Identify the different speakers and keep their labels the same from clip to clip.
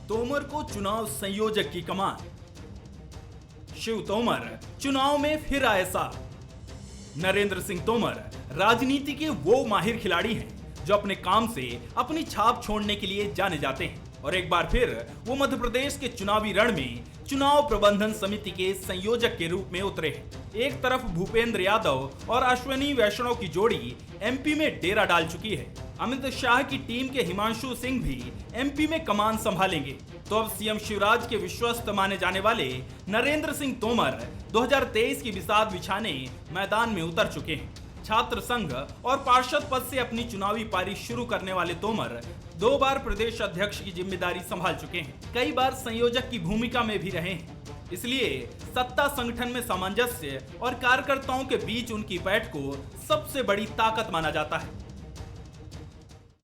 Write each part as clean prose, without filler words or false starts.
Speaker 1: तोमर को चुनाव संयोजक की कमान। शिव तोमर चुनाव में फिर आए साथ। नरेंद्र सिंह तोमर राजनीति के वो माहिर खिलाड़ी हैं जो अपने काम से अपनी छाप छोड़ने के लिए जाने जाते हैं और एक बार फिर वो मध्य प्रदेश के चुनावी रण में चुनाव प्रबंधन समिति के संयोजक के रूप में उतरे हैं। एक तरफ भूपेंद्र यादव और अश्विनी वैष्णव की जोड़ी एमपी में डेरा डाल चुकी है। अमित शाह की टीम के हिमांशु सिंह भी एमपी में कमान संभालेंगे। तो अब सीएम शिवराज के विश्वस्त माने जाने वाले नरेंद्र सिंह तोमर 2023 की बिसात बिछाने मैदान में उतर चुके हैं। छात्र संघ और पार्षद पद से अपनी चुनावी पारी शुरू करने वाले तोमर 2 बार प्रदेश अध्यक्ष की जिम्मेदारी संभाल चुके हैं। कई बार संयोजक की भूमिका में भी रहे हैं। इसलिए सत्ता संगठन में सामंजस्य और कार्यकर्ताओं के बीच उनकी पैठ को सबसे बड़ी ताकत माना जाता है।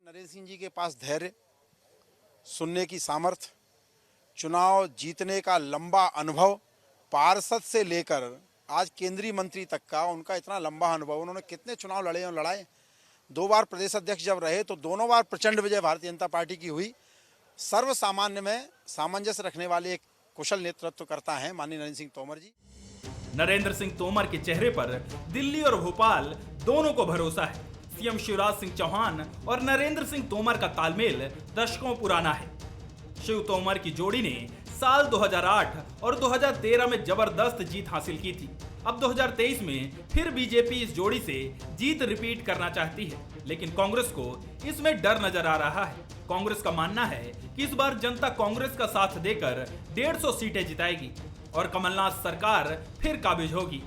Speaker 2: नरेंद्र सिंह जी के पास धैर्य, सुनने की सामर्थ्य, चुनाव जीतने का लंबा अनुभव, पार्षद से लेकर आज केंद्रीय मंत्री तक का उनका इतना लंबा अनुभव। उन्होंने कितने चुनाव लड़े और लड़ाए। 2 बार प्रदेश अध्यक्ष जब रहे तो दोनों बार प्रचंड विजय भारतीय जनता पार्टी की हुई। सर्व सामान्य में सामंजस्य रखने वाले एक कुशल नेतृत्व करता है माननीय नरेंद्र सिंह तोमर जी।
Speaker 1: नरेंद्र सिंह तोमर के चेहरे पर दिल्ली और भोपाल दोनों को भरोसा है। सीएम शिवराज सिंह चौहान और नरेंद्र सिंह तोमर का तालमेल दशकों पुराना है। शिव तोमर की जोड़ी ने साल 2008 और 2013 में जबरदस्त जीत हासिल की थी। अब 2023 में फिर बीजेपी इस जोड़ी से जीत रिपीट करना चाहती है, लेकिन कांग्रेस को इसमें डर नजर आ रहा है। कांग्रेस का मानना है कि इस बार जनता कांग्रेस का साथ देकर 150 सीटें जिताएगी और कमलनाथ सरकार फिर काबिज होगी।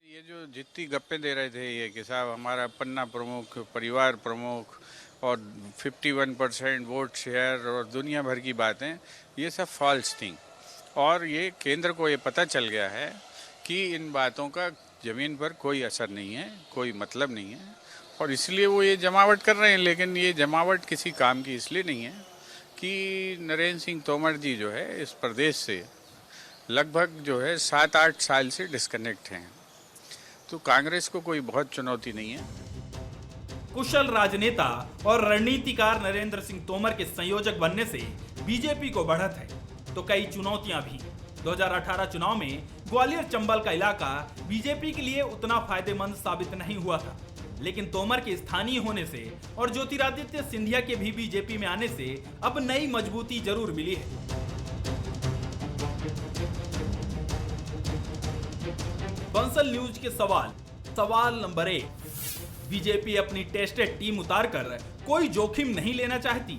Speaker 3: ये जो जितनी गप्पे दे रहे थे ये कि साहब हमारा पन्ना प्रमुख, परिवार प्रमुख और 51% वोट शेयर और दुनिया भर की बातें, ये सब फॉल्स थिंग। और ये केंद्र को ये पता चल गया है कि इन बातों का ज़मीन पर कोई असर नहीं है, कोई मतलब नहीं है और इसलिए वो ये जमावट कर रहे हैं। लेकिन ये जमावट किसी काम की इसलिए नहीं है कि नरेंद्र सिंह तोमर जी जो है इस प्रदेश से लगभग जो है 7-8 साल से डिस्कनेक्ट हैं, तो कांग्रेस को कोई बहुत चुनौती नहीं है।
Speaker 1: कुशल राजनेता और रणनीतिकार नरेंद्र सिंह तोमर के संयोजक बनने से बीजेपी को बढ़त है, तो कई चुनौतियां भी। 2018 चुनाव में ग्वालियर चंबल का इलाका बीजेपी के लिए उतना फायदेमंद साबित नहीं हुआ था, लेकिन तोमर के स्थानीय होने से और ज्योतिरादित्य सिंधिया के भी बीजेपी में आने से अब नई मजबूती जरूर मिली है। बंसल न्यूज के सवाल नंबर 1, बीजेपी अपनी टेस्टेड टीम उतारकर कोई जोखिम नहीं लेना चाहती।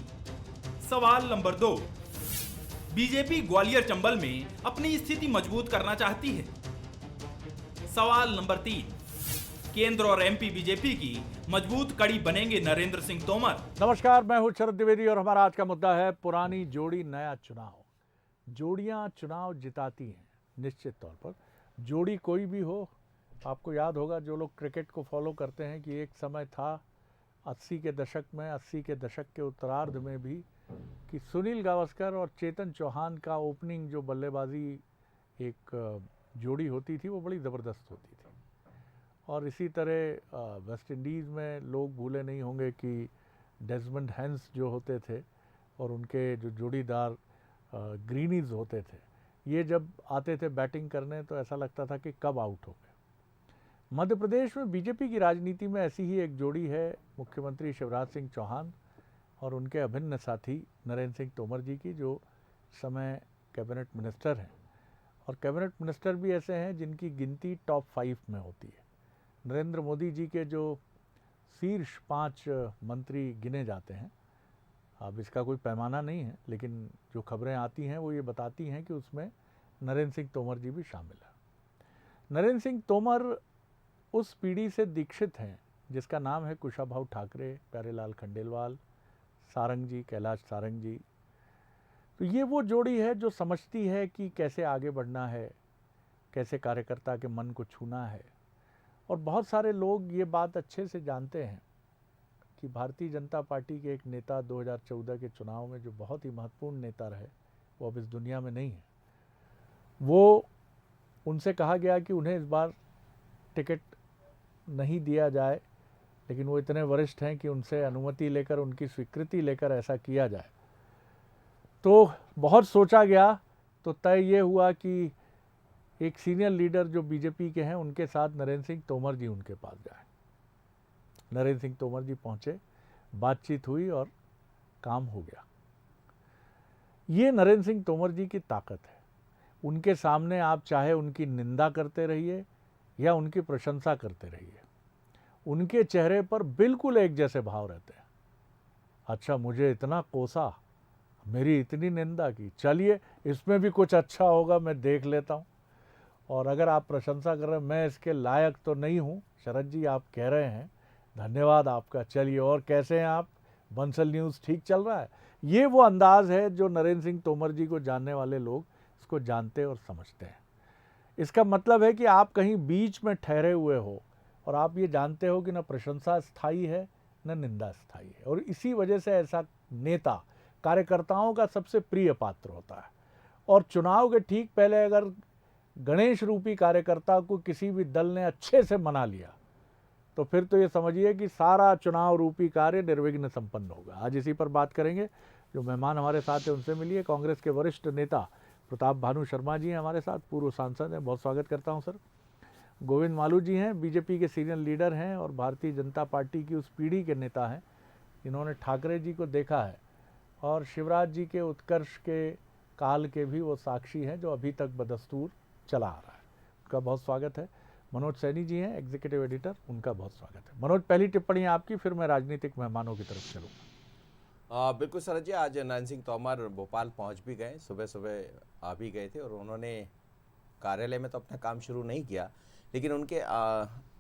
Speaker 1: सवाल नंबर 2, बीजेपी ग्वालियर चंबल में अपनी स्थिति मजबूत करना चाहती है। सवाल नंबर 3, केंद्र और एमपी बीजेपी की मजबूत कड़ी बनेंगे नरेंद्र सिंह तोमर।
Speaker 4: नमस्कार, मैं हूं शरद द्विवेदी और हमारा आज का मुद्दा है पुरानी जोड़ी नया चुनाव। जोड़ियां चुनाव जिताती हैं निश्चित तौर पर। जोड़ी कोई भी हो, आपको याद होगा जो लोग क्रिकेट को फॉलो करते हैं कि एक समय था 80 के दशक में, 80 के दशक के उत्तरार्ध में भी, कि सुनील गावस्कर और चेतन चौहान का ओपनिंग जो बल्लेबाजी एक जोड़ी होती थी वो बड़ी ज़बरदस्त होती थी। और इसी तरह वेस्ट इंडीज़ में लोग भूले नहीं होंगे कि डेजमंड हैंस जो होते थे और उनके जो जोड़ीदार ग्रीनीज होते थे, ये जब आते थे बैटिंग करने तो ऐसा लगता था कि कब आउट हो गए। मध्य प्रदेश में बीजेपी की राजनीति में ऐसी ही एक जोड़ी है मुख्यमंत्री शिवराज सिंह चौहान और उनके अभिन्न साथी नरेंद्र सिंह तोमर जी की, जो समय कैबिनेट मिनिस्टर हैं। और कैबिनेट मिनिस्टर भी ऐसे हैं जिनकी गिनती टॉप 5 में होती है। नरेंद्र मोदी जी के जो शीर्ष 5 मंत्री गिने जाते हैं, अब इसका कोई पैमाना नहीं है, लेकिन जो खबरें आती हैं वो ये बताती हैं कि उसमें नरेंद्र सिंह तोमर जी भी शामिल है। नरेंद्र सिंह तोमर उस पीढ़ी से दीक्षित हैं जिसका नाम है कुशाभाऊ ठाकरे, प्यारेलाल खंडेलवाल, सारंग जी, कैलाश सारंग जी। तो ये वो जोड़ी है जो समझती है कि कैसे आगे बढ़ना है, कैसे कार्यकर्ता के मन को छूना है। और बहुत सारे लोग ये बात अच्छे से जानते हैं कि भारतीय जनता पार्टी के एक नेता 2014 के चुनाव में जो बहुत ही महत्वपूर्ण नेता रहे, वो अब इस दुनिया में नहीं है। वो उनसे कहा गया कि उन्हें इस बार टिकट नहीं दिया जाए, लेकिन वो इतने वरिष्ठ हैं कि उनसे अनुमति लेकर, उनकी स्वीकृति लेकर ऐसा किया जाए। तो बहुत सोचा गया तो तय ये हुआ कि एक सीनियर लीडर जो बीजेपी के हैं उनके साथ नरेंद्र सिंह तोमर जी उनके पास जाए। नरेंद्र सिंह तोमर जी पहुंचे, बातचीत हुई और काम हो गया। ये नरेंद्र सिंह तोमर जी की ताकत है। उनके सामने आप चाहे उनकी निंदा करते रहिए या उनकी प्रशंसा करते रहिए, उनके चेहरे पर बिल्कुल एक जैसे भाव रहते हैं। अच्छा, मुझे इतना कोसा, मेरी इतनी निंदा की, चलिए इसमें भी कुछ अच्छा होगा, मैं देख लेता हूँ। और अगर आप प्रशंसा कर रहे हैं, मैं इसके लायक तो नहीं हूँ, शरद जी आप कह रहे हैं, धन्यवाद आपका, चलिए और कैसे हैं आप, बंसल न्यूज़ ठीक चल रहा है। ये वो अंदाज़ है जो नरेंद्र सिंह तोमर जी को जानने वाले लोग इसको जानते और समझते हैं। इसका मतलब है कि आप कहीं बीच में ठहरे हुए हो और आप ये जानते हो कि न प्रशंसा स्थायी है न निंदा स्थायी है, और इसी वजह से ऐसा नेता कार्यकर्ताओं का सबसे प्रिय पात्र होता है। और चुनाव के ठीक पहले अगर गणेश रूपी कार्यकर्ता को किसी भी दल ने अच्छे से मना लिया तो फिर तो ये समझिए कि सारा चुनाव रूपी कार्य निर्विघ्न संपन्न होगा। आज इसी पर बात करेंगे। जो मेहमान हमारे साथ हैं उनसे मिलिए। कांग्रेस के वरिष्ठ नेता प्रताप भानु शर्मा जी हैं हमारे साथ, पूर्व सांसद हैं, बहुत स्वागत करता हूं सर। गोविंद मालू जी हैं, बीजेपी के सीनियर लीडर हैं और भारतीय जनता पार्टी की उस पीढ़ी के नेता हैं जिन्होंने ठाकरे जी को देखा है और शिवराज जी के उत्कर्ष के काल के भी वो साक्षी हैं जो अभी तक बदस्तूर चला आ रहा है। उनका बहुत स्वागत है। मनोज सैनी जी हैं, एग्जीक्यूटिव एडिटर, उनका बहुत स्वागत है। मनोज, पहली टिप्पणी आपकी, फिर मैं राजनीतिक मेहमानों की तरफ चलूँगा।
Speaker 5: बिल्कुल सर जी, आज नरेंद्र सिंह तोमर भोपाल पहुंच भी गए, सुबह सुबह आ भी गए थे और उन्होंने कार्यालय में तो अपना काम शुरू नहीं किया, लेकिन उनके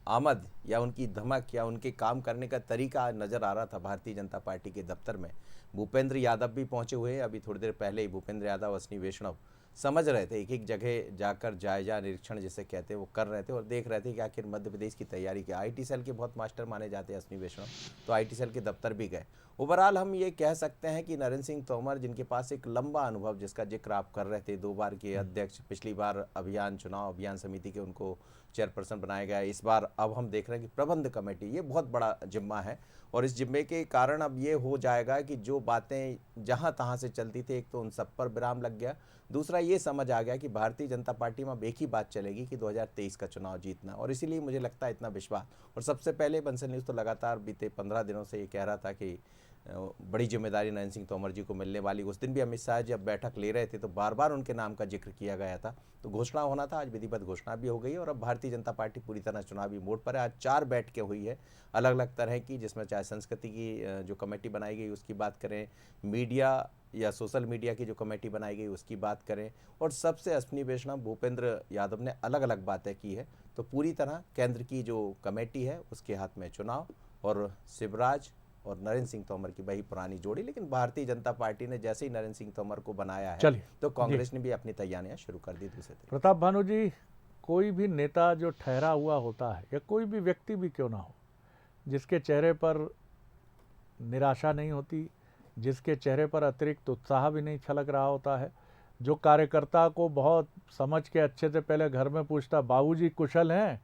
Speaker 5: आमद या उनकी धमक या उनके काम करने का तरीका नज़र आ रहा था भारतीय जनता पार्टी के दफ्तर में। भूपेंद्र यादव भी पहुंचे हुए हैं, अभी थोड़ी देर पहले ही भूपेंद्र यादव, अश्विनी वैष्णव समझ रहे थे, एक एक जगह जाकर जायजा निरीक्षण जिसे कहते हैं वो कर रहे थे और देख रहे थे कि आखिर मध्य प्रदेश की तैयारी क्या। आईटी सेल के बहुत मास्टर माने जाते हैं अश्विनी वैष्णव, तो आईटी सेल के दफ्तर भी गए। ओवरऑल हम ये कह सकते हैं कि नरेंद्र सिंह तोमर, जिनके पास एक लंबा अनुभव, जिसका जिक्र आप कर रहे थे, 2 बार के अध्यक्ष, पिछली बार चुनाव अभियान समिति के उनको चेयरपर्सन बनाया गया, इस बार अब हम देख रहे हैं कि प्रबंध कमेटी, ये बहुत बड़ा जिम्मा है और इस जिम्मे के कारण अब ये हो जाएगा कि जो बातें जहां तहां से चलती थी, एक तो उन सब पर विराम लग गया, दूसरा ये समझ आ गया कि भारतीय जनता पार्टी में अब एक ही बात चलेगी कि 2023 का चुनाव जीतना। और इसीलिए मुझे लगता है इतना विश्वास। और सबसे पहले बंसल न्यूज़ तो लगातार बीते 15 दिनों से ये कह रहा था कि बड़ी जिम्मेदारी नरेंद्र सिंह तोमर जी को मिलने वाली। उस दिन भी अमित शाह जब बैठक ले रहे थे तो बार बार उनके नाम का जिक्र किया गया था, तो घोषणा होना था। आज विधिवत घोषणा भी हो गई और अब भारतीय जनता पार्टी पूरी तरह चुनावी मोड पर है। आज 4 बैठकें हुई है अलग अलग तरह की, जिसमें चाहे संस्कृति की जो कमेटी बनाई गई उसकी बात करें, मीडिया या सोशल मीडिया की जो कमेटी बनाई गई उसकी बात करें, और सबसे अश्विनी वैष्णव, भूपेंद्र यादव ने अलग अलग बातें की है। तो पूरी तरह केंद्र की जो कमेटी है उसके हाथ में चुनाव, और शिवराज और नरेंद्र सिंह तोमर की वही पुरानी जोड़ी। लेकिन भारतीय जनता पार्टी ने जैसे ही नरेंद्र सिंह तोमर को बनाया है तो कांग्रेस ने भी अपनी तैयारियां शुरू कर दी दूसरे तरीके।
Speaker 4: प्रताप भानु जी, कोई भी नेता जो ठहरा हुआ होता है या कोई भी व्यक्ति भी क्यों ना हो, जिसके चेहरे पर निराशा नहीं होती, जिसके चेहरे पर अतिरिक्त उत्साह भी नहीं छलक रहा होता है, जो कार्यकर्ता को बहुत समझ के अच्छे से पहले घर में पूछता, बाबूजी कुशल हैं,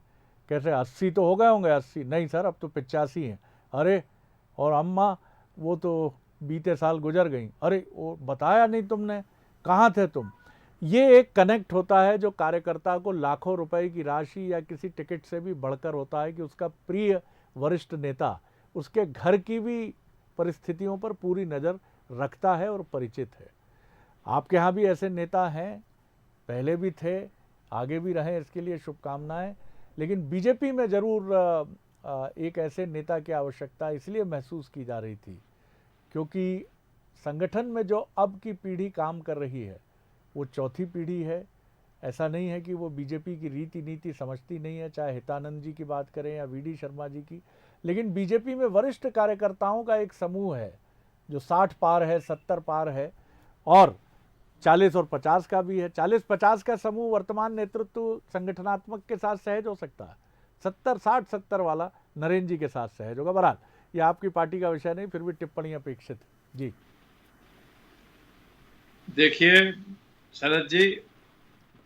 Speaker 4: कैसे 80 तो हो गए होंगे, 80 नहीं सर अब तो 85 हैं, अरे और अम्मा वो तो बीते साल गुजर गई, अरे वो बताया नहीं तुमने, कहाँ थे तुम। ये एक कनेक्ट होता है जो कार्यकर्ता को लाखों रुपए की राशि या किसी टिकट से भी बढ़कर होता है कि उसका प्रिय वरिष्ठ नेता उसके घर की भी परिस्थितियों पर पूरी नज़र रखता है और परिचित है। आपके यहाँ भी ऐसे नेता हैं, पहले भी थे, आगे भी रहे, इसके लिए शुभकामनाएं। लेकिन बीजेपी में ज़रूर एक ऐसे नेता की आवश्यकता इसलिए महसूस की जा रही थी क्योंकि संगठन में जो अब की पीढ़ी काम कर रही है वो चौथी पीढ़ी है। ऐसा नहीं है कि वो बीजेपी की रीति नीति समझती नहीं है, चाहे हितानंद जी की बात करें या वीडी शर्मा जी की, लेकिन बीजेपी में वरिष्ठ कार्यकर्ताओं का एक समूह है जो 60 पार है, 70 पार है और 40 और 50 का भी है। 40-50 का समूह वर्तमान नेतृत्व संगठनात्मक के साथ सहज हो सकता है, 60-70 वाला नरेंद्र जी के साथ सहज होगा। बहरहाल ये आपकी पार्टी का विषय नहीं, फिर भी टिप्पणी अपेक्षित जी।
Speaker 6: देखिए शरद जी,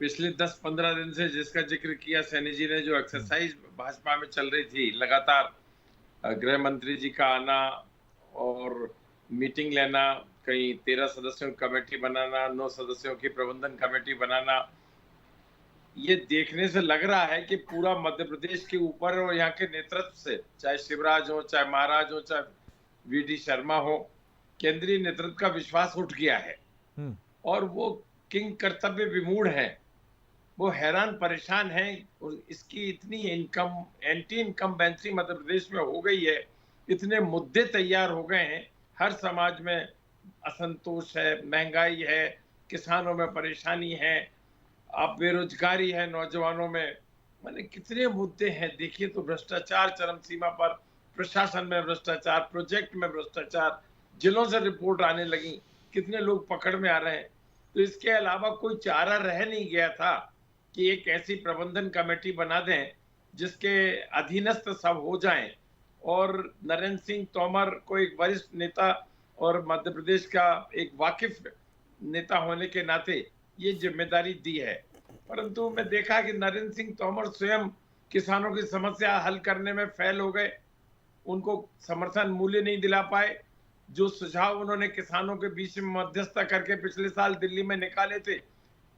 Speaker 6: पिछले 10-15 दिन से जिसका जिक्र किया सैनी जी ने, जो एक्सरसाइज भाजपा में चल रही थी, लगातार गृह मंत्री जी का आना और मीटिंग लेना, कहीं 13 सदस्यों की कमेटी बनाना, 9 सदस्यों की प्रबंधन कमेटी बनाना, ये देखने से लग रहा है कि पूरा मध्य प्रदेश के ऊपर और यहाँ के नेतृत्व से, चाहे शिवराज हो, चाहे महाराज हो, चाहे वीडी शर्मा हो, केंद्रीय नेतृत्व का विश्वास उठ गया है और वो किंग कर्तव्य विमूढ़ हैं। वो हैरान परेशान हैं और इसकी इतनी एंटी इनकम्बेंसी मध्य प्रदेश में हो गई है, इतने मुद्दे तैयार हो गए हैं, हर समाज में असंतोष है, महंगाई है, किसानों में परेशानी है, अब बेरोजगारी है नौजवानों में, माने कितने मुद्दे हैं। देखिए तो भ्रष्टाचार चरम सीमा पर, प्रशासन में भ्रष्टाचार, प्रोजेक्ट में भ्रष्टाचार, जिलों से रिपोर्ट आने लगी, कितने लोग पकड़ में आ रहे हैं। तो इसके अलावा कोई चारा रह नहीं गया था कि एक ऐसी प्रबंधन कमेटी बना दें जिसके अधीनस्थ सब हो जाएं और नरेंद्र सिंह तोमर को एक वरिष्ठ नेता और मध्य प्रदेश का एक वाकिफ नेता होने के नाते ये जिम्मेदारी दी है। परंतु मैं देखा कि नरेंद्र सिंह तोमर स्वयं किसानों की समस्या हल करने में फेल हो गए, उनको समर्थन मूल्य नहीं दिला पाए। जो सुझाव उन्होंने किसानों के बीच में मध्यस्थता करके पिछले साल दिल्ली में निकाले थे,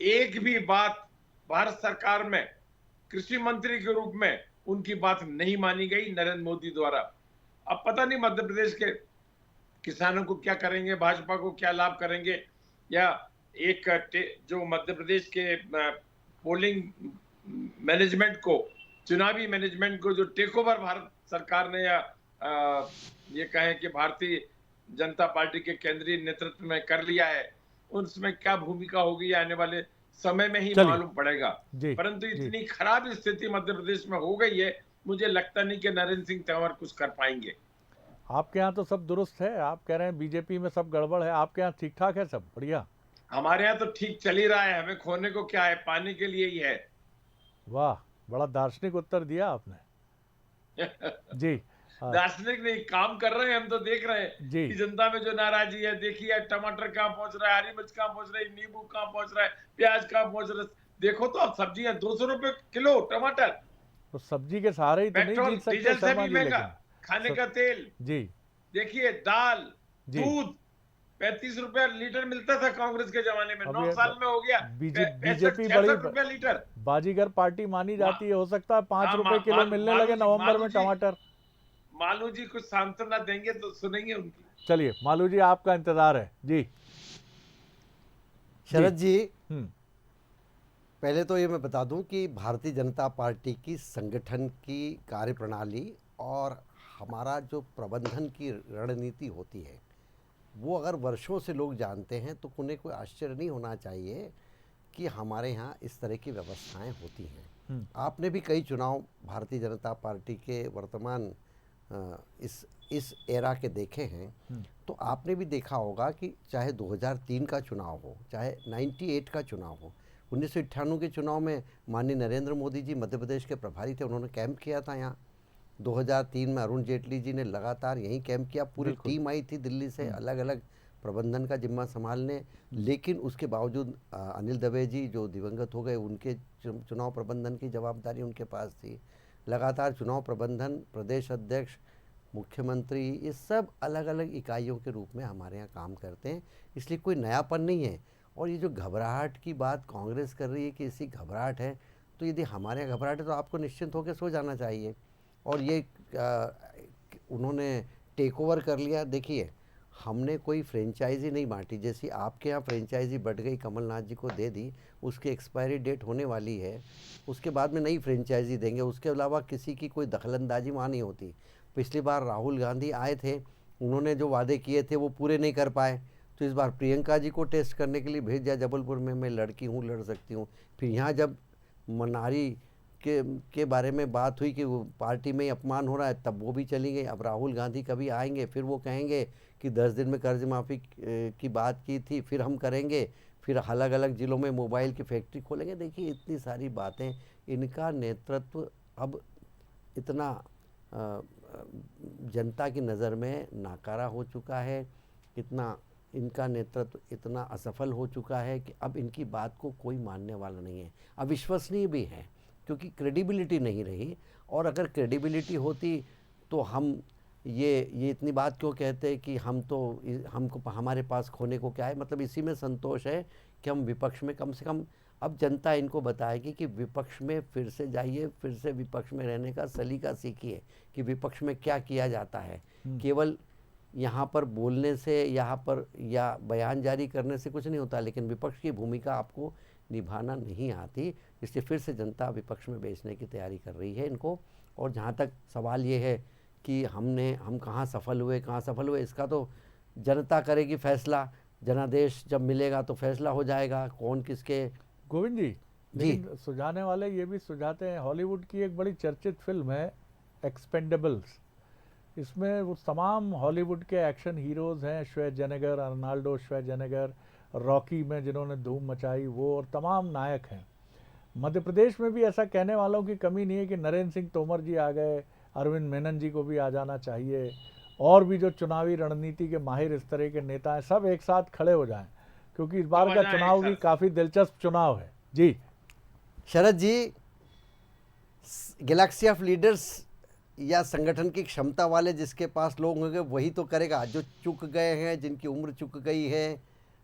Speaker 6: एक भी बात भारत सरकार में कृषि मंत्री के रूप में उनकी बात नहीं मानी गई नरेंद्र मोदी द्वारा। अब पता नहीं मध्य प्रदेश के किसानों को क्या करेंगे, भाजपा को क्या लाभ करेंगे, या एक जो मध्य प्रदेश के पोलिंग मैनेजमेंट को, चुनावी मैनेजमेंट को जो टेक ओवर भारत सरकार ने या ये कहें कि भारतीय जनता पार्टी के केंद्रीय नेतृत्व में कर लिया है, उसमें क्या भूमिका होगी आने वाले समय में ही मालूम पड़ेगा। परंतु इतनी खराब स्थिति मध्य प्रदेश में हो गई है, मुझे लगता नहीं कि नरेंद्र सिंह तोमर कुछ कर पाएंगे।
Speaker 4: आपके यहाँ तो सब दुरुस्त है, आप कह रहे हैं बीजेपी में सब गड़बड़ है, आपके यहाँ ठीक ठाक है, सब बढ़िया?
Speaker 6: हमारे यहाँ तो ठीक चल ही रहा है, हमें खोने को क्या है, पाने के लिए ही है।
Speaker 4: वाह, बड़ा दार्शनिक उत्तर दिया आपने। जी
Speaker 6: दार्शनिक नहीं, काम कर रहे हैं हम, तो देख रहे हैं कि जनता में जो नाराजगी है, देखिए टमाटर कहाँ पहुंच रहा है, हरी मिर्च कहाँ पहुंच रही है, नींबू कहाँ पहुंच रहा है, प्याज कहाँ पहुंच रहा है। देखो तो अब सब्जियां 200 रुपए किलो टमाटर,
Speaker 4: तो सब्जी के सहारे ही तो नहीं जीत सकते
Speaker 6: डीजल से भी महंगा, खाने का तेल
Speaker 4: जी,
Speaker 6: देखिए दाल, दूध 35 रुपए लीटर मिलता था कांग्रेस के जमाने में, 9 साल में हो गया
Speaker 4: बीजेपी बड़ी
Speaker 6: लीटर
Speaker 4: बाजीगर पार्टी मानी जाती है, हो सकता है 5 रुपए किलो मिलने लगे नवंबर में टमाटर।
Speaker 6: मालू जी कुछ सांत्वना देंगे तो सुनेंगे उनकी।
Speaker 4: चलिए मालू जी, आपका इंतजार है जी।
Speaker 7: शरद जी, पहले तो ये मैं बता दूं कि भारतीय जनता पार्टी की संगठन की कार्यप्रणाली और हमारा जो प्रबंधन की रणनीति होती है, वो अगर वर्षों से लोग जानते हैं तो उन्हें कोई आश्चर्य नहीं होना चाहिए कि हमारे यहाँ इस तरह की व्यवस्थाएं होती हैं। आपने भी कई चुनाव भारतीय जनता पार्टी के वर्तमान इस एरा के देखे हैं, तो आपने भी देखा होगा कि चाहे 2003 का चुनाव हो, चाहे 98 का चुनाव हो, 1998 के चुनाव में माननीय नरेंद्र मोदी जी मध्य प्रदेश के प्रभारी थे, उन्होंने कैंप किया था यहाँ। 2003 में अरुण जेटली जी ने लगातार यहीं कैंप किया, पूरी टीम आई थी दिल्ली से अलग अलग प्रबंधन का जिम्मा संभालने, लेकिन उसके बावजूद अनिल दवे जी जो दिवंगत हो गए, उनके चुनाव प्रबंधन की जवाबदारी उनके पास थी। लगातार चुनाव प्रबंधन, प्रदेश अध्यक्ष, मुख्यमंत्री, ये सब अलग अलग इकाइयों के रूप में हमारे यहाँ काम करते हैं, इसलिए कोई नयापन नहीं है। और ये जो घबराहट की बात कांग्रेस कर रही है कि इसी घबराहट है, तो यदि हमारे यहाँ घबराहट है तो आपको निश्चिंत होकर सो जाना चाहिए। और ये उन्होंने टेक ओवर कर लिया, देखिए हमने कोई फ्रेंचाइजी नहीं बांटी, जैसी आपके यहाँ फ्रेंचाइजी बढ़ गई, कमलनाथ जी को दे दी, उसकी एक्सपायरी डेट होने वाली है, उसके बाद में नई फ्रेंचाइजी देंगे, उसके अलावा किसी की कोई दखलंदाजी वहाँ नहीं होती। पिछली बार राहुल गांधी आए थे, उन्होंने जो वादे किए थे वो पूरे नहीं कर पाए, तो इस बार प्रियंका जी को टेस्ट करने के लिए भेज दिया जबलपुर में, मैं लड़की हूँ, लड़ सकती हूँ। फिर यहाँ जब नारी के बारे में बात हुई कि वो पार्टी में ही अपमान हो रहा है, तब वो भी चली गई। अब राहुल गांधी कभी आएंगे, फिर वो कहेंगे कि 10 दिन में कर्ज माफ़ी की बात की थी, फिर हम करेंगे, फिर अलग अलग ज़िलों में मोबाइल की फैक्ट्री खोलेंगे। देखिए इतनी सारी बातें, इनका नेतृत्व अब इतना जनता की नज़र में नाकारा हो चुका है, इतना इनका नेतृत्व इतना असफल हो चुका है कि अब इनकी बात को कोई मानने वाला नहीं है। अविश्वसनीय भी है क्योंकि क्रेडिबिलिटी नहीं रही, और अगर क्रेडिबिलिटी होती तो हम ये इतनी बात क्यों कहते हैं कि हमको हमारे पास खोने को क्या है, मतलब इसी में संतोष है कि हम विपक्ष में कम से कम अब जनता इनको बताएगी कि विपक्ष में फिर से जाइए, फिर से विपक्ष में रहने का सलीका सीखिए कि विपक्ष में क्या किया जाता है। केवल यहाँ पर बोलने से यहाँ पर या बयान जारी करने से कुछ नहीं होता, लेकिन विपक्ष की भूमिका आपको निभाना नहीं आती, इसलिए फिर से जनता विपक्ष में बेचने की तैयारी कर रही है इनको। और जहाँ तक सवाल ये है कि हम कहाँ सफल हुए, इसका तो जनता करेगी फैसला। जनादेश जब मिलेगा तो फैसला हो जाएगा कौन किसके।
Speaker 4: गोविंद जी, लेकिन सुझाने वाले ये भी सुझाते हैं, हॉलीवुड की एक बड़ी चर्चित फिल्म है एक्सपेंडेबल्स, इसमें वो तमाम हॉलीवुड के एक्शन हीरोज़ हैं, श्वेर्जेनेगर, अर्नाल्डो श्वेर्जेनेगर, रॉकी में जिन्होंने धूम मचाई वो, और तमाम नायक हैं। मध्य प्रदेश में भी ऐसा कहने वालों की कमी नहीं है कि नरेंद्र सिंह तोमर जी आ गए, अरविंद मेनन जी को भी आ जाना चाहिए, और भी जो चुनावी रणनीति के माहिर इस तरह के नेता हैं सब एक साथ खड़े हो जाएं, क्योंकि इस बार का चुनाव भी काफ़ी दिलचस्प चुनाव है। जी
Speaker 7: शरद जी, गैलेक्सी ऑफ लीडर्स या संगठन की क्षमता वाले जिसके पास लोग होंगे वही तो करेगा। जो चुक गए हैं, जिनकी उम्र चुक गई है,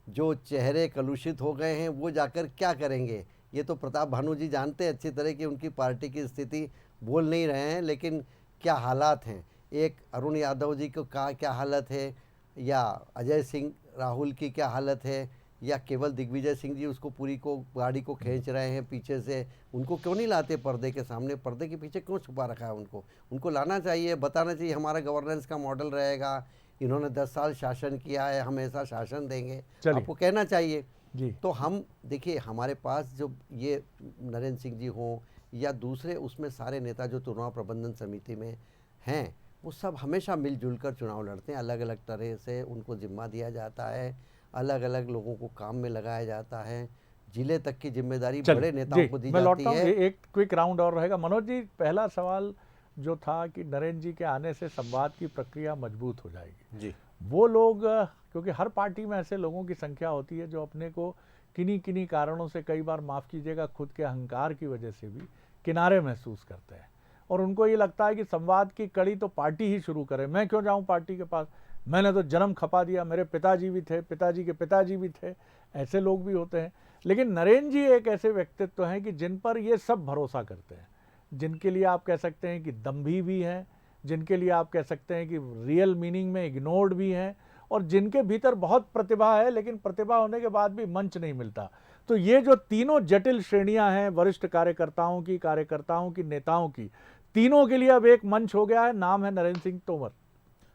Speaker 7: जो चेहरे कलुषित हो गए हैं, वो जाकर क्या करेंगे? ये तो प्रताप भानु जी जानते हैं अच्छी तरह कि उनकी पार्टी की स्थिति बोल नहीं रहे हैं, लेकिन क्या हालात हैं। एक अरुण यादव जी को क्या हालत है, या अजय सिंह राहुल की क्या हालत है, या केवल दिग्विजय सिंह जी उसको पूरी को गाड़ी को खींच रहे हैं पीछे से। उनको क्यों नहीं लाते पर्दे के सामने? पर्दे के पीछे क्यों छुपा रखा है उनको लाना चाहिए, बताना चाहिए हमारा गवर्नेंस का मॉडल रहेगा, इन्होंने 10 साल शासन किया है, हम ऐसा शासन देंगे, आपको कहना चाहिए जी। तो हम देखिए, हमारे पास जो ये नरेंद्र सिंह जी हों या दूसरे उसमें सारे नेता जो चुनाव प्रबंधन समिति में हैं, वो सब हमेशा मिलजुल कर चुनाव लड़ते हैं। अलग अलग तरह से उनको जिम्मा दिया जाता है, अलग अलग लोगों को काम में लगाया जाता है, जिले तक की जिम्मेदारी बड़े नेताओं को दी जाती है।
Speaker 4: एक क्विक राउंड और रहेगा। मनोज जी, पहला सवाल जो था कि नरेंद्र जी के आने से संवाद की प्रक्रिया मजबूत हो जाएगी
Speaker 5: जी।
Speaker 4: वो लोग, क्योंकि हर पार्टी में ऐसे लोगों की संख्या होती है जो अपने को किन्हीं कारणों से, कई बार माफ़ कीजिएगा खुद के अहंकार की वजह से भी किनारे महसूस करते हैं, और उनको ये लगता है कि संवाद की कड़ी तो पार्टी ही शुरू करे, मैं क्यों जाऊं पार्टी के पास, मैंने तो जन्म खपा दिया, मेरे पिताजी भी थे, पिताजी के पिताजी भी थे, ऐसे लोग भी होते हैं। लेकिन नरेंद्र जी एक ऐसे व्यक्तित्व हैं कि जिन पर ये सब भरोसा करते हैं, जिनके लिए आप कह सकते हैं कि दम्भी भी हैं, जिनके लिए आप कह सकते हैं कि रियल मीनिंग में इग्नोर्ड भी हैं, और जिनके भीतर बहुत प्रतिभा है लेकिन प्रतिभा होने के बाद भी मंच नहीं मिलता। तो ये जो तीनों जटिल श्रेणियां हैं, वरिष्ठ कार्यकर्ताओं की, नेताओं की, तीनों के लिए अब एक मंच हो गया है, नाम है नरेंद्र सिंह तोमर।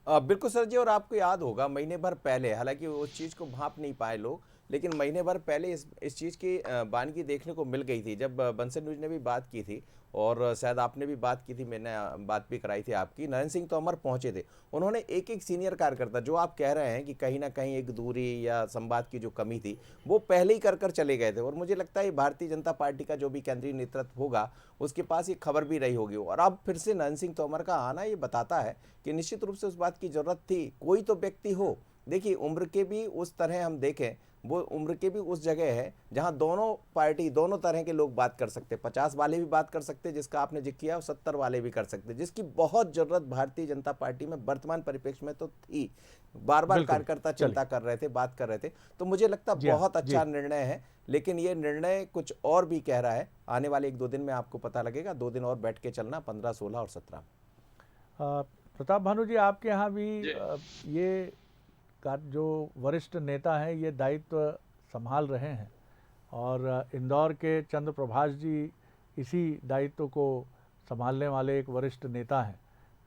Speaker 5: बिल्कुल सर जी, और आपको याद होगा महीने भर पहले, हालांकि उस चीज़ को भांप नहीं पाए लोग, लेकिन महीने भर पहले इस चीज़ की बानगी देखने को मिल गई थी, जब बंसल न्यूज ने भी बात की थी और शायद आपने भी बात की थी, मैंने बात भी कराई थी आपकी। नरेंद्र सिंह तोमर पहुंचे थे, उन्होंने एक सीनियर कार्यकर्ता, जो आप कह रहे हैं कि कहीं ना कहीं एक दूरी या संवाद की जो कमी थी, वो पहले ही कर चले गए थे। और मुझे लगता है भारतीय जनता पार्टी का जो भी केंद्रीय नेतृत्व होगा उसके पास ये खबर भी रही होगी, और अब फिर से नरेंद्र सिंह तोमर का आना ये बताता है कि निश्चित रूप से उस बात की जरूरत थी। कोई तो व्यक्ति हो, देखिए उम्र के भी उस तरह हम देखें, वो उम्र के भी उस जगह है जहां दोनों पार्टी, दोनों तरह के लोग बात कर सकते, 50 वाले भी बात कर सकते जिसका आपने जिक्र किया, और 70 वाले भी कर सकते, जिसकी बहुत जरूरत भारतीय जनता पार्टी में वर्तमान परिप्रेक्ष्य में तो थी। बार बार कार्यकर्ता चिंता कर रहे थे, बात कर रहे थे, तो मुझे लगता बहुत अच्छा निर्णय है। लेकिन ये निर्णय कुछ और भी कह रहा है, आने वाले 1-2 दिन में आपको पता लगेगा। 2 दिन और बैठ के चलना, 15, 16 और 17।
Speaker 4: प्रताप भानु जी, आपके यहाँ भी ये जो वरिष्ठ नेता हैं ये दायित्व संभाल रहे हैं, और इंदौर के चंद्र प्रभाष जी इसी दायित्व को संभालने वाले एक वरिष्ठ नेता हैं,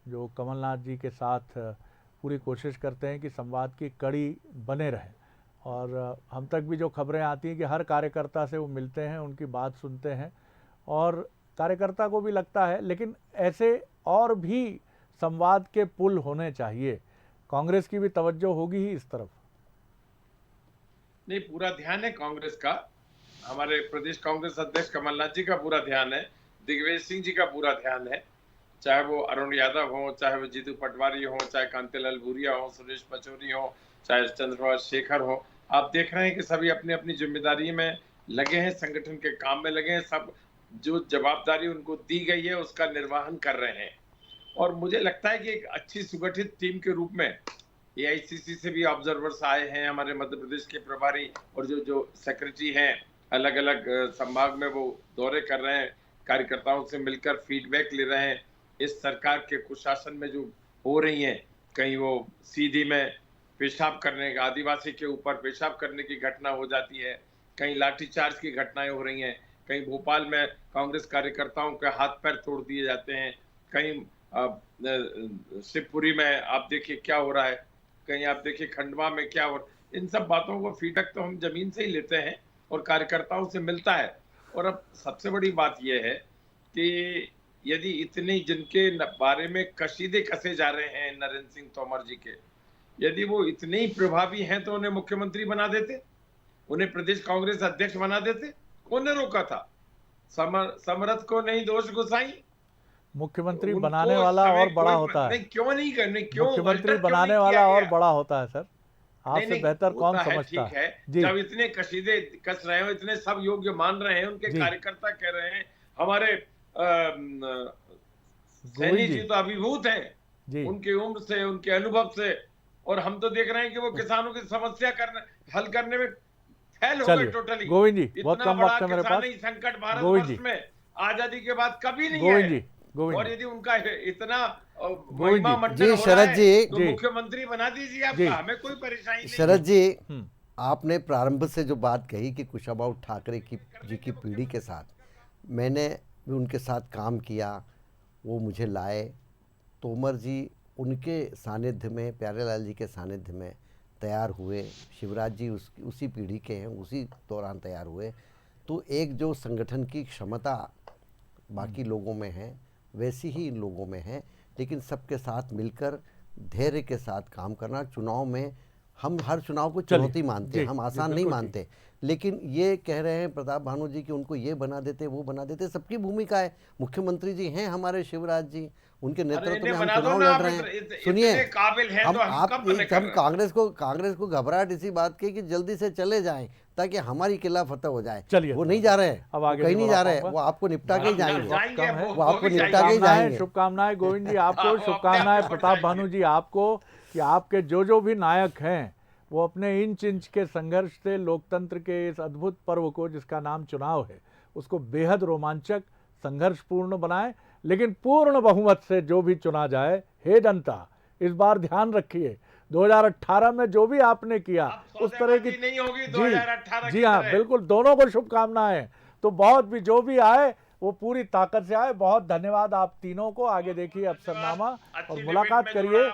Speaker 4: जो कमलनाथ जी के साथ पूरी कोशिश करते हैं कि संवाद की कड़ी बने रहे। और हम तक भी जो खबरें आती हैं कि हर कार्यकर्ता से वो मिलते हैं, उनकी बात सुनते हैं, और कार्यकर्ता को भी लगता है, लेकिन ऐसे और भी संवाद के पुल होने चाहिए। कांग्रेस की भी तवज्जो होगी ही इस तरफ।
Speaker 6: नहीं, पूरा ध्यान है कांग्रेस का, हमारे प्रदेश कांग्रेस अध्यक्ष कमलनाथ जी का पूरा ध्यान है, दिग्विजय सिंह जी का पूरा ध्यान है, चाहे वो अरुण यादव हो, चाहे वो जीतू पटवारी हो, चाहे कांतिलाल भूरिया हो, सुरेश पचौरी हो, चाहे चंद्रप्रभाष शेखर हो। आप देख रहे हैं कि सभी अपनी अपनी जिम्मेदारी में लगे हैं, संगठन के काम में लगे हैं, सब जो जवाबदारी उनको दी गई है उसका निर्वहन कर रहे हैं। और मुझे लगता है कि एक अच्छी सुगठित टीम के रूप में एआईसीसी से भी ऑब्जर्वर्स आए हैं, हमारे मध्य प्रदेश के प्रभारी और जो सेक्रेटरी हैं अलग अलग संभाग में, वो दौरे कर रहे हैं, कार्यकर्ताओं से मिलकर फीडबैक ले रहे हैं इस सरकार के कुशासन में जो हो रही हैं। कहीं वो सीधी में पेशाब करने का, आदिवासी के ऊपर पेशाब करने की घटना हो जाती है, कहीं लाठीचार्ज की घटनाएं हो रही हैं, कहीं भोपाल में कांग्रेस कार्यकर्ताओं के हाथ पैर तोड़ दिए जाते हैं, कहीं शिवपुरी में आप देखिए क्या हो रहा है, कहीं आप देखिए खंडवा में क्या हो रहा है। इन सब बातों को फीडबैक तो हम जमीन से ही लेते हैं और कार्यकर्ताओं से मिलता है। और अब सबसे बड़ी बात यह है कि यदि इतने जिनके बारे में कशीदे कसे जा रहे हैं नरेंद्र सिंह तोमर जी के, यदि वो इतने ही प्रभावी हैं तो उन्हें मुख्यमंत्री बना देते, उन्हें प्रदेश कांग्रेस अध्यक्ष बना देते। कौन ने रोका था? समरथ को नहीं दोष गुसाई।
Speaker 4: मुख्यमंत्री बनाने वाला और बड़ा होता है।
Speaker 6: नहीं, क्यों नहीं करने, क्यों
Speaker 4: मुख्यमंत्री बनाने वाला और बड़ा होता है सर, आपसे बेहतर कौन समझता
Speaker 6: है? जब इतने कशीदे कस रहे हो, इतने सब योग्य मान रहे हैं, उनके कार्यकर्ता कह रहे हैं, हमारे सैनी जी तो अभिभूत हैं उनकी उम्र से, उनके अनुभव से, और हम तो देख रहे हैं कि वो किसानों की समस्या हल करने में फेल हो गए टोटली।
Speaker 4: गोविंद जी, बहुत कम वक्त है मेरे पास।
Speaker 6: संकट भारतवर्ष में आजादी के बाद कभी नहीं है, और यदि उनका इतना महिमा मंडन हो रहा है तो मुख्यमंत्री बना दीजिए आप, हमें कोई परेशानी नहीं।
Speaker 7: शरद जी, आपने प्रारंभ से जो बात कही कि कुशाभाऊ ठाकरे जी की पीढ़ी के साथ मैंने भी उनके साथ काम किया, वो मुझे लाए, तोमर जी उनके सानिध्य में, प्यारेलाल जी के सानिध्य में तैयार हुए, शिवराज जी उसी पीढ़ी के हैं, उसी दौरान तैयार हुए। तो एक जो संगठन की क्षमता बाकी लोगों में है वैसी ही इन लोगों में है, लेकिन सबके साथ मिलकर धैर्य के साथ काम करना। चुनाव में हम हर चुनाव को चुनौती मानते हैं, हम आसान नहीं मानते, लेकिन ये कह रहे हैं प्रताप भानु जी कि उनको ये बना देते वो बना देते, सबकी भूमिका है। मुख्यमंत्री जी हैं हमारे शिवराज जी, उनके नेतृत्व में हम चुनाव लड़ रहे हैं। सुनिए, हम कांग्रेस को घबराहट इसी बात की कि जल्दी से चले जाएं ताकि हमारी किला फतह हो जाए।
Speaker 4: चलिए,
Speaker 7: वो नहीं जा रहे हैं,
Speaker 4: अब आगे
Speaker 7: कहीं नहीं जा रहे हैं, वो आपको निपटा के ही जाएंगे, वो आपको निपटा के ही जाएंगे।
Speaker 4: शुभकामनाएं गोविंद जी आपको, शुभकामनाएं प्रताप भानु जी आपको, कि आपके जो भी नायक हैं वो अपने इंच इंच के संघर्ष से लोकतंत्र के इस अद्भुत पर्व को जिसका नाम चुनाव है उसको बेहद रोमांचक, संघर्षपूर्ण बनाएं, लेकिन पूर्ण बहुमत से जो भी चुना जाए। हे जनता, इस बार ध्यान रखिए 2018 में जो भी आपने किया उस तरह की
Speaker 6: नहीं होगी 2018
Speaker 4: जी हाँ, बिल्कुल, दोनों को शुभकामनाएं। तो बहुत भी जो भी आए वो पूरी ताकत से आए। बहुत धन्यवाद आप तीनों को। आगे देखिए अफसरनामा और मुलाकात करिए